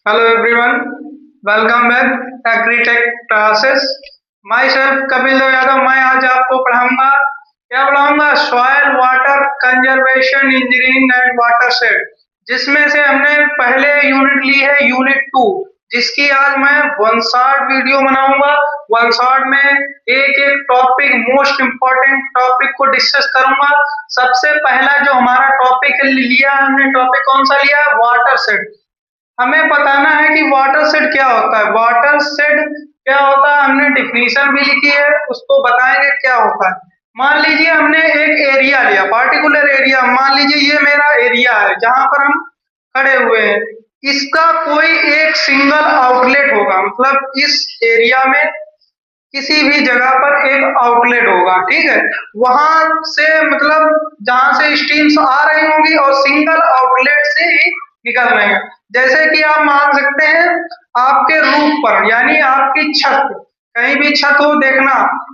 Hello everyone, welcome back Agritech classes. Myself Kapil Dev Yadav. मैं आज आपको पढ़ाऊंगा soil water conservation engineering and water shade, जिसमें से हमने पहले यूनिट ली है यूनिट 2, जिसकी आज मैं वन शॉट वीडियो बनाऊंगा। वन शॉट में एक एक टॉपिक, मोस्ट इम्पोर्टेंट टॉपिक को डिस्कस करूंगा। सबसे पहला जो हमारा टॉपिक लिया है, हमने टॉपिक कौन सा लिया है? Water shade. हमें बताना है कि वाटर शेड क्या होता है। वाटर शेड क्या होता है, हमने डिफिनीशन भी लिखी है, उसको बताएंगे क्या होता है। मान लीजिए हमने एक एरिया लिया, पार्टिकुलर एरिया। मान लीजिए ये मेरा एरिया है जहां पर हम खड़े हुए हैं। इसका कोई एक सिंगल आउटलेट होगा, मतलब इस एरिया में किसी भी जगह पर एक आउटलेट होगा, ठीक है। वहां से मतलब जहां से स्ट्रीम्स आ रही होंगी और सिंगल आउटलेट से ही निकल रहे हैं। जैसे कि आप मान सकते हैं आपके रूफ पर, यानी आपकी छत, कहीं भी छत हो, देखना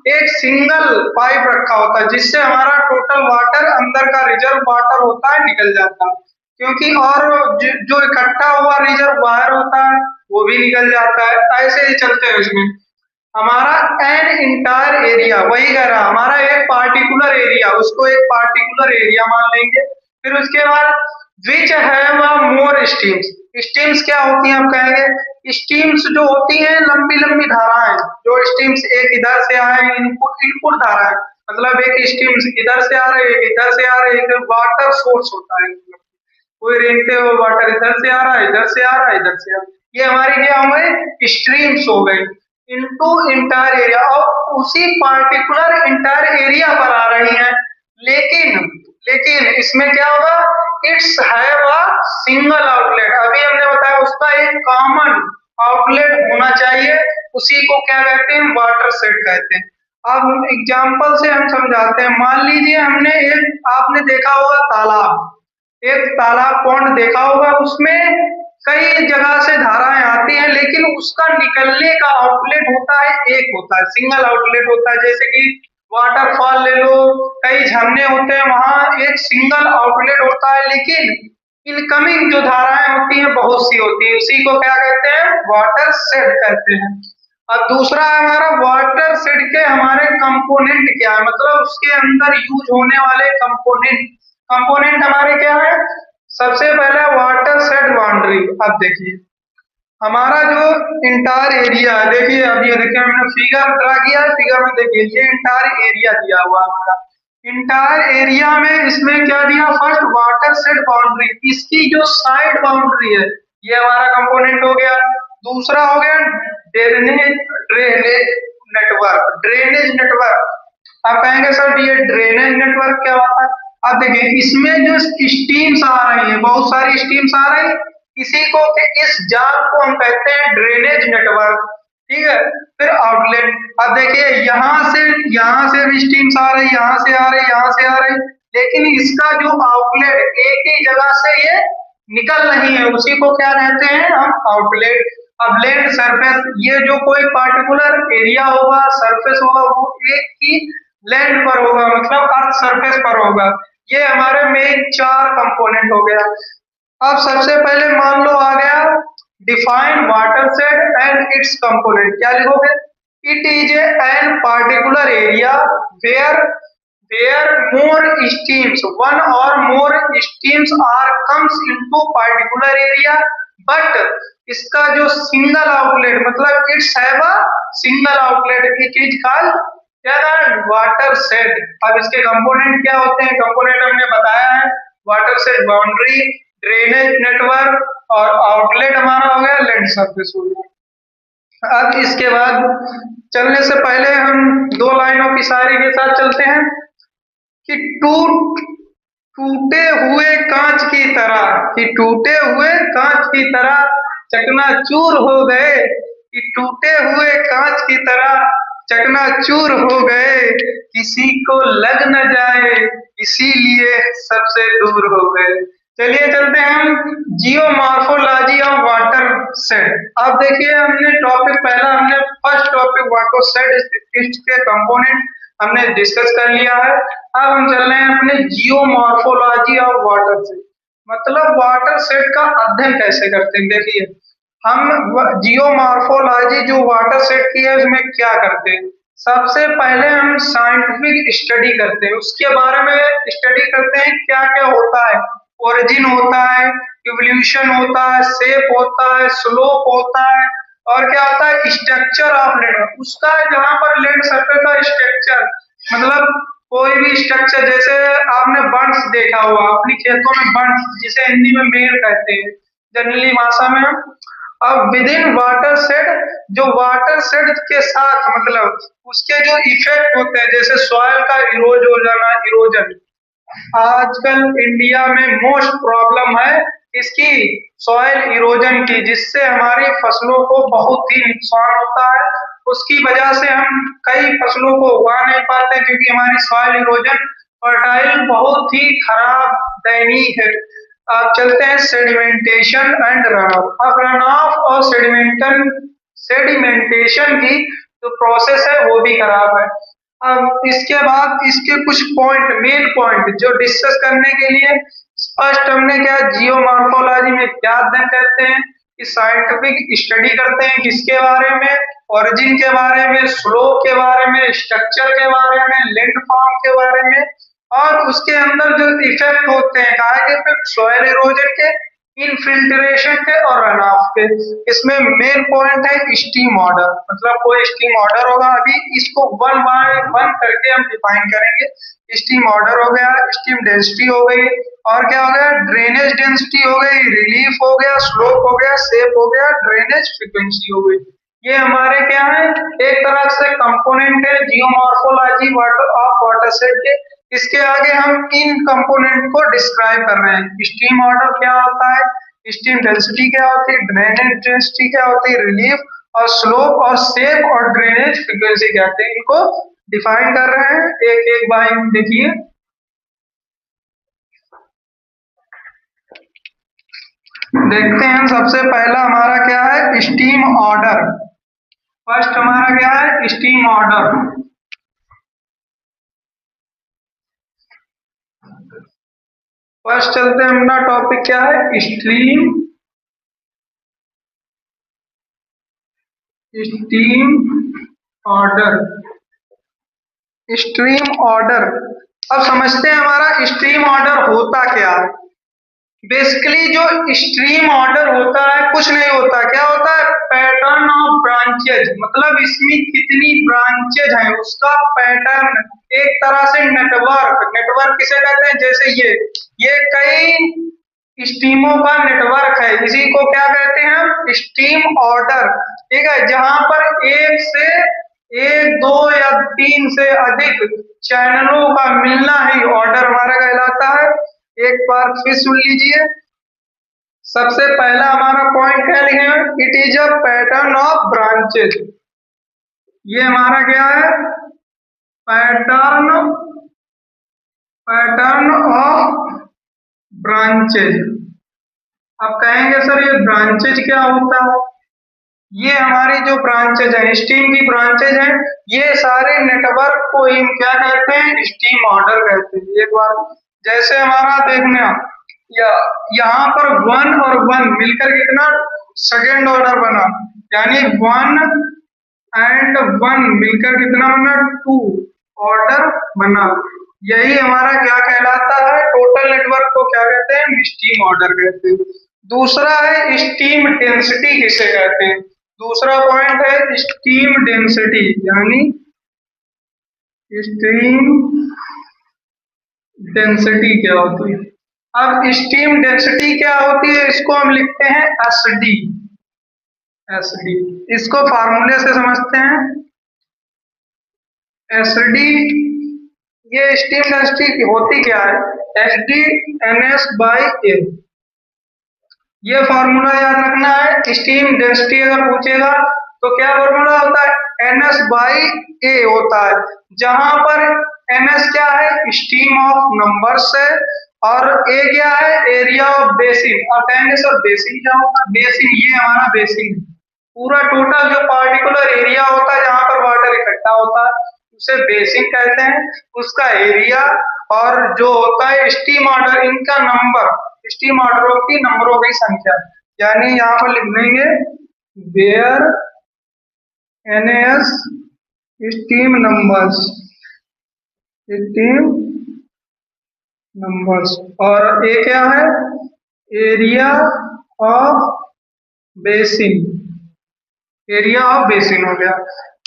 एक सिंगल पाइप रखा होता है जिससे हमारा टोटल वाटर, अंदर का रिजर्व वाटर होता है, निकल जाता है। क्योंकि और जो इकट्ठा हुआ रिजर्व वायर होता है वो भी निकल जाता है। ऐसे ही चलते हैं इसमें। हमारा एन इंटायर एरिया, वही कह रहा, हमारा एक पार्टिकुलर एरिया, उसको एक पार्टिकुलर एरिया मान लेंगे। फिर उसके बाद विच है वह मोर स्ट्रीम्स। स्ट्रीम्स क्या होती हैं आप कहेंगे? स्ट्रीम्स जो होती हैं लंबी लंबी धाराएं, जो स्ट्रीम्स एक इधर से आए, इनपुट इनपुट धाराएं, मतलब एक स्ट्रीम्स इधर से आ रहे, एक इधर से आ रहे, एक वाटर सोर्स होता है। कोई रेंगते हुए वाटर इधर से आ रहा है, इधर से आ रहा है, इधर से आ रहा है। ये हमारे क्या हो गए? स्ट्रीम्स हो गए इनटू इंटायर एरिया, और उसी पार्टिकुलर इंटायर एरिया पर आ रही हैं। लेकिन लेकिन इसमें क्या होगा? It's have a single outlet. अभी हमने बताया उसका एक कॉमन आउटलेट होना चाहिए, उसी को क्या कहते हैं? वाटर शेड कहते हैं। अब एग्जांपल से हम समझाते हैं। मान लीजिए हमने एक, आपने देखा होगा तालाब, एक तालाब पॉन्ड देखा होगा, उसमें कई जगह से धाराएं आती हैं, लेकिन उसका निकलने का आउटलेट होता है, एक होता है, सिंगल आउटलेट होता है। जैसे कि वाटरफॉल ले लो, कई झरने होते हैं, वहां एक सिंगल आउटलेट होता है, लेकिन इनकमिंग जो धाराएं होती हैं बहुत सी होती है। उसी को क्या कहते हैं? वाटर शेड कहते हैं। और दूसरा है हमारा वाटर शेड के हमारे कंपोनेंट क्या है, मतलब उसके अंदर यूज होने वाले कंपोनेंट। कंपोनेंट हमारे क्या है? सबसे पहले वाटर शेड बाउंड्री। अब देखिए हमारा जो इंटायर एरिया है, देखिए अब ये देखिए हमने फिगर ड्रा किया है, फिगर में देखिए ये इंटायर एरिया दिया हुआ है हमारा। इंटायर एरिया में इसमें क्या दिया? फर्स्ट वाटर शेड बाउंड्री, इसकी जो साइड बाउंड्री है ये हमारा कंपोनेंट हो गया। दूसरा हो गया drainage drainage network. Drainage network, आप कहेंगे सर ये ड्रेनेज नेटवर्क क्या होता है? अब देखिए इसमें जो स्टीम्स आ रही है, बहुत सारी स्टीम्स आ रही, इसी को इस जाल को हम कहते हैं ड्रेनेज नेटवर्क, ठीक है। फिर आउटलेट, अब देखिए यहाँ से भी स्टीम्स आ रही, यहाँ से आ रही, यहाँ से आ रही, लेकिन इसका जो आउटलेट एक ही जगह से ये निकल रही है, उसी को क्या कहते हैं हम? आउटलेट। अब लैंड सरफेस, ये जो कोई पार्टिकुलर एरिया होगा, सरफेस होगा, वो एक ही लैंड पर होगा, मतलब अर्थ सरफेस पर होगा। ये हमारे मेन चार कंपोनेंट हो गया। अब सबसे पहले मान लो आ गया define watershed and its component. क्या लिखोगे? It is an particular area where more streams, one or more streams are comes into particular area, but इसका जो सिंगल आउटलेट, मतलब its have a single outlet, it is called क्या था? Watershed. अब इसके component क्या होते हैं? कंपोनेंट हमने बताया है, water shade boundary, drainage network, और आउटलेट हमारा हो गया लैंड सरफेस हो गया। अब इसके बाद चलने से पहले हम दो लाइनों की शायरी के साथ चलते हैं कि टूटे हुए कांच की तरह, कि टूटे हुए कांच की तरह चकनाचूर हो गए, कि टूटे हुए कांच की तरह चकनाचूर हो गए, किसी को लग न जाए इसीलिए सबसे दूर हो गए। चलिए चलते हैं हम जियोमॉर्फोलॉजी ऑफ वाटर शेड। अब देखिए हमने टॉपिक पहला, हमने फर्स्ट टॉपिक वाटर शेड इसके कंपोनेंट हमने डिस्कस कर लिया है। अब हम चल रहे हैं अपने जियोमॉर्फोलॉजी ऑफ वाटर शेड, मतलब वाटर शेड का अध्ययन कैसे करते हैं। देखिए हम जियोमॉर्फोलॉजी जो वाटर सेट की है उसमें क्या करते हैं, सबसे पहले हम साइंटिफिक स्टडी करते हैं, उसके बारे में स्टडी करते हैं क्या क्या होता है। ओरिजिन होता है, इवोल्यूशन होता है, शेप होता है, स्लोप होता है, और क्या होता है स्ट्रक्चर ऑफ लैंड, उसका जहां पर लैंड सर्फेस का स्ट्रक्चर, मतलब कोई भी स्ट्रक्चर, जैसे आपने बंड्स देखा हुआ अपनी खेतों में, बंड्स जिसे हिंदी में मेड़ कहते हैं जनरली भाषा में हम। अब विद इन वाटर सेट, जो वाटर सेट के साथ मतलब उसके जो इफेक्ट होते हैं, जैसे सॉइल का इरोज हो जाना, इरोजन आजकल इंडिया में मोस्ट प्रॉब्लम है इसकी, सॉइल इरोजन की, जिससे हमारी फसलों को बहुत ही नुकसान होता है। उसकी वजह से हम कई फसलों को उगा नहीं पाते क्योंकि हमारी सॉइल इरोजन फर्टाइल बहुत ही खराब दयनीय है। अब चलते हैं सेडिमेंटेशन एंड रन ऑफ। अब रन ऑफ और सेडिमेंटेशन की जो प्रोसेस है वो भी खराब है। अब इसके बाद इसके कुछ पॉइंट, मेन पॉइंट जो डिस्कस करने के लिए, फर्स्ट हमने क्या जियोमॉर्फोलॉजी में क्या अध्ययन करते हैं कि साइंटिफिक स्टडी करते हैं किसके बारे में, ओरिजिन के बारे में, स्लोप के बारे में, स्ट्रक्चर के बारे में, लैंड फॉर्म के बारे में, और उसके अंदर जो इफेक्ट होते हैं काहे के इफेक्ट, सॉइल इरोजन के, इनफिल्ट्रेशन के और रन ऑफ के। इसमें मेन पॉइंट है स्टीम ऑर्डर, मतलब कोई स्टीम ऑर्डर होगा, अभी इसको वन बाय वन करके हम डिफाइन करेंगे। स्टीम ऑर्डर हो गया, स्टीम डेंसिटी हो गई, और क्या हो गया ड्रेनेज डेंसिटी हो गई, रिलीफ हो गया, स्लोप हो गया, शेप हो गया, ड्रेनेज फ्रीक्वेंसी हो गई। ये हमारे क्या है एक तरह से कंपोनेंट है geomorphology water of water set के। इसके आगे हम इन कंपोनेंट को डिस्क्राइब कर रहे हैं। स्टीम ऑर्डर क्या होता है, स्टीम डेंसिटी क्या होती है, ड्रेनेज डेंसिटी क्या होती है, रिलीफ और स्लोप और शेप और ड्रेनेज फ्रीक्वेंसी क्या होती है, इनको डिफाइन कर रहे हैं एक एक बार देखिए। देखते हैं सबसे पहला हमारा क्या है स्टीम ऑर्डर। फर्स्ट हमारा क्या है स्टीम ऑर्डर। फर्स्ट चलते हैं, अपना टॉपिक क्या है stream, steam order, stream order. अब समझते हैं हमारा स्ट्रीम ऑर्डर होता क्या है। बेसिकली जो स्ट्रीम ऑर्डर होता है कुछ नहीं होता, क्या होता है पैटर्न ऑफ ब्रांचेज, मतलब इसमें कितनी ब्रांचेज हैं उसका पैटर्न, एक तरह से नेटवर्क। नेटवर्क किसे कहते हैं, जैसे ये कई स्टीमों का नेटवर्क है, इसी को क्या कहते हैं हम स्टीम ऑर्डर। ठीक है, जहां पर एक दो या तीन से अधिक चैनलों का मिलना ही ऑर्डर हमारा कहलाता है। एक बार फिर सुन लीजिए, सबसे पहला हमारा पॉइंट क्या लिखे, it is a pattern of branches. ये हमारा क्या है पैटर्न, पैटर्न ऑफ ब्रांचेज। अब कहेंगे सर ये ब्रांचेज क्या होता है, ये हमारी जो ब्रांचेज है स्टीम की ब्रांचेज हैं, ये सारे नेटवर्क को हम क्या कहते हैं स्टीम ऑर्डर कहते हैं। एक बार जैसे हमारा देखना या यहाँ पर वन और वन मिलकर कितना सेकेंड ऑर्डर बना, यानी वन एंड वन मिलकर कितना बना टू ऑर्डर बना। यही हमारा क्या कहलाता है, टोटल नेटवर्क को क्या कहते हैं स्टीम ऑर्डर कहते हैं। दूसरा है स्टीम डेंसिटी किसे कहते हैं, दूसरा पॉइंट है स्टीम डेंसिटी, यानी स्टीम डेंसिटी क्या होती है। अब स्टीम डेंसिटी क्या होती है इसको हम लिखते हैं एस डी, एस डी। इसको फार्मूले से समझते हैं, एस डी, ये स्टीम डेंसिटी होती क्या है S D N S by A. ये फॉर्मूला याद रखना है, स्टीम डेंसिटी अगर पूछेगा तो क्या फॉर्मूला होता है एन एस बाई ए होता है, जहां पर एन एस क्या है स्टीम ऑफ नंबर्स है और ए क्या है एरिया ऑफ बेसिन। अब कहेंगे सर बेसिन क्या होता है, बेसिन ये हमारा बेसिन पूरा टोटल जो पार्टिकुलर एरिया होता है जहां पर वाटर इकट्ठा होता है उसे बेसिन कहते हैं, उसका एरिया और जो होता है स्टीम ऑर्डर, इनका नंबर, स्टीम ऑर्डरों की नंबरों की संख्या। यानी यहाँ पर लिख देंगे वेयर NaS स्टीम नंबर्स। और ये क्या है? Area of basin. Area of basin हो गया।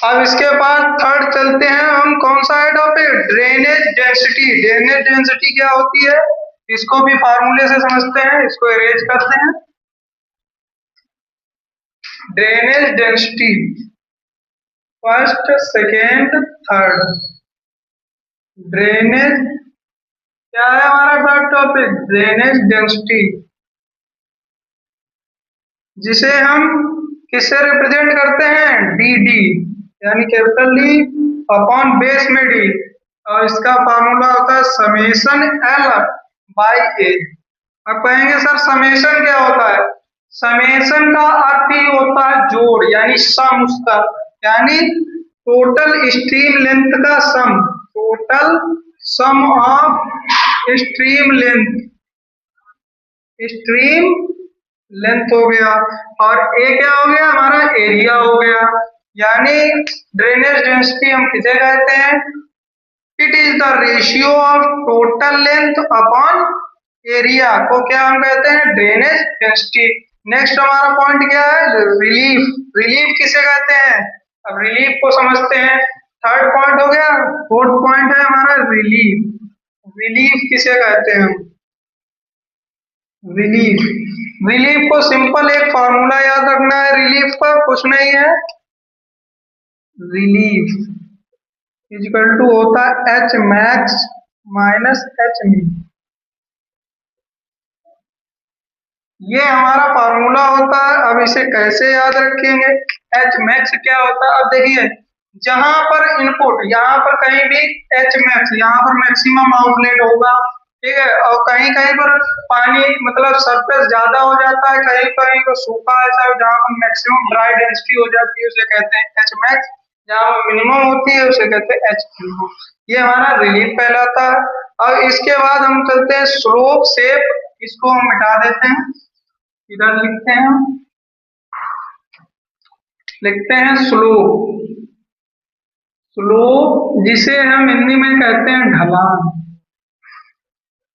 अब इसके बाद थर्ड चलते हैं हम, कौन सा है topic? Drainage density. Drainage density क्या होती है इसको भी फार्मूले से समझते हैं, इसको अरेंज करते हैं। Drainage density first, second, third. Drainage क्या है हमारा थर्ड टॉपिक? ड्रेनेज डेंसिटी, जिसे हम किससे रिप्रेजेंट करते हैं? डी यानी कैपिटल डी अपॉन बेस में डी, और इसका फार्मूला होता है समेशन एल बाई ए। अब कहेंगे सर समेशन क्या होता है? समेशन का अर्थ ही होता है जोड़, यानी सम उसका, यानी टोटल स्ट्रीम लेंथ का sum. Total sum of stream length हो गया। और ए क्या हो गया? हमारा एरिया हो गया। यानी ड्रेनेज डेंसिटी हम किसे कहते हैं? It is the ratio of total length upon area को क्या हम कहते हैं? Drainage density. नेक्स्ट हमारा पॉइंट क्या है? रिलीफ। रिलीफ किसे कहते हैं? अब रिलीफ को समझते हैं। थर्ड पॉइंट हो गया। फोर्थ पॉइंट है हमारा रिलीफ। रिलीफ किसे कहते हैं? रिलीफ। रिलीफ को सिंपल एक फॉर्मूला याद रखना है रिलीफ का, कुछ नहीं है। रिलीफ इक्वल टू होता है एच मैक्स माइनस एच मिन। ये हमारा फॉर्मूला होता है। अब इसे कैसे याद रखेंगे? एच मैक्स क्या होता है? अब देखिए, जहां पर इनपुट, यहाँ पर कहीं भी एच मैक्स, यहाँ पर मैक्सिमम आउटलेट होगा, ठीक है। और कहीं कहीं पर पानी मतलब सरफेस ज्यादा हो जाता है, कहीं कहीं तो सूखा ऐसा जहाँ पर मैक्सिमम ड्राई डेंसिटी हो जाती है उसे कहते हैं एच मैक्स, जहाँ मिनिमम होती है उसे कहते हैं एच मिनिमम। ये हमारा रिलीफ कहलाता है। और इसके बाद हम चलते हैं स्लोप शेप, इसको हम मिटा देते हैं, इधर लिखते हैं स्लोप। स्लोप जिसे हम हिंदी में कहते हैं ढलान।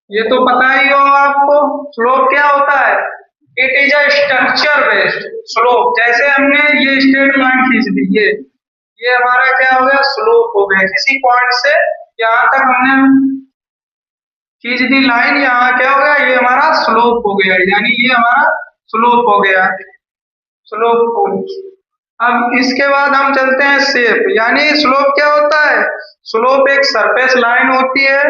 ये तो पता ही होगा आपको। स्लोप क्या होता है? It is a structure based slope. जैसे हमने ये स्ट्रेट लाइन खींच दी, ये हमारा क्या हो गया? स्लोप हो गया। किसी पॉइंट से यहाँ तक हमने खींच दी लाइन, यहाँ क्या हो गया? ये हमारा स्लोप हो गया, यानी ये हमारा स्लोप हो गया। स्लोप। अब इसके बाद हम चलते हैं शेप। यानी स्लोप क्या होता है? स्लोप एक सरफेस लाइन होती है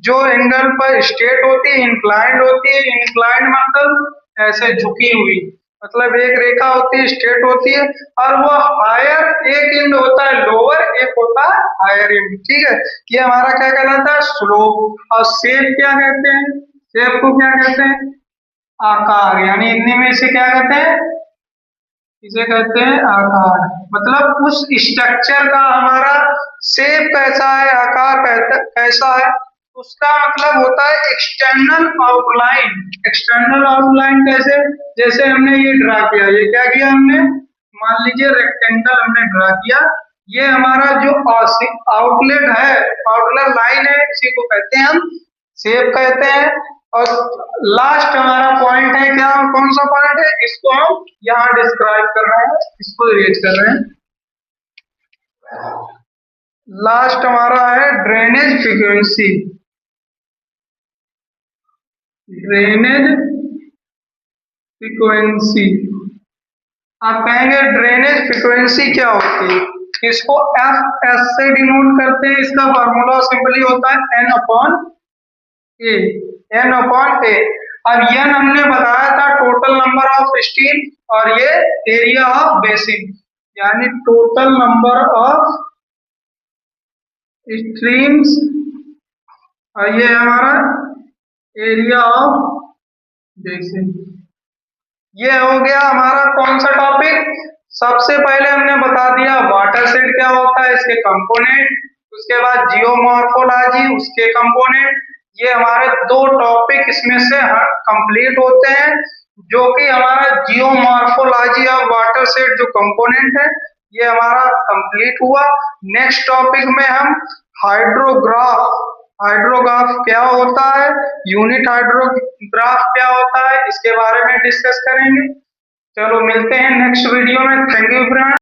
जो एंगल पर स्ट्रेट होती है, इंक्लाइंड होती है। इंक्लाइंड मतलब ऐसे झुकी हुई, मतलब एक रेखा होती है, स्ट्रेट होती है, और वो हायर, एक एंड होता है लोअर, एक होता है हायर एंड, ठीक है। ये हमारा क्या कहलाता है? स्लोप। और शेप क्या कहते हैं? शेप को क्या कहते हैं? आकार। यानी हिंदी में इसे क्या कहते हैं? इसे कहते हैं आकार। मतलब उस स्ट्रक्चर का हमारा शेप कैसा है, आकार कैसा है, उसका मतलब होता है एक्सटर्नल आउटलाइन। एक्सटर्नल आउटलाइन कैसे? जैसे हमने ये ड्रा किया, ये क्या किया हमने? मान लीजिए रेक्टेंगल हमने ड्रा किया, ये हमारा जो आउटलेट है, आउटलर लाइन है, इसी को कहते हैं हम शेप कहते हैं। और लास्ट हमारा पॉइंट है क्या? कौन सा पॉइंट है? इसको हम यहाँ डिस्क्राइब कर रहे हैं, इसको रेज कर रहे हैं। लास्ट हमारा है ड्रेनेज फ्रीक्वेंसी। ड्रेनेज फ्रीक्वेंसी, आप कहेंगे ड्रेनेज फ्रीक्वेंसी क्या होती है? इसको एफ एस से डिनोट करते हैं। इसका फॉर्मूला सिंपली होता है एन अपॉन ए। एन अपॉन ए। अब एन हमने बताया था टोटल नंबर ऑफ स्ट्रीम, और ये एरिया ऑफ बेसिन, यानी टोटल नंबर ऑफ स्ट्रीम्स, और ये हमारा एरिया ऑफ बेसिन। ये हो गया हमारा कौन सा टॉपिक? सबसे पहले हमने बता दिया वाटर शेड क्या होता है, इसके कंपोनेंट। उसके बाद जियोमॉर्फोलॉजी, उसके कंपोनेंट। ये हमारे दो टॉपिक इसमें से कंप्लीट होते हैं। जो कि हमारा जियोमॉर्फोलॉजी ऑफ वाटर सेट जो कंपोनेंट है ये हमारा कंप्लीट हुआ। नेक्स्ट टॉपिक में हम हाइड्रोग्राफ, हाइड्रोग्राफ क्या होता है, यूनिट हाइड्रोग्राफ क्या होता है, इसके बारे में डिस्कस करेंगे। चलो मिलते हैं नेक्स्ट वीडियो में। Thank you friend.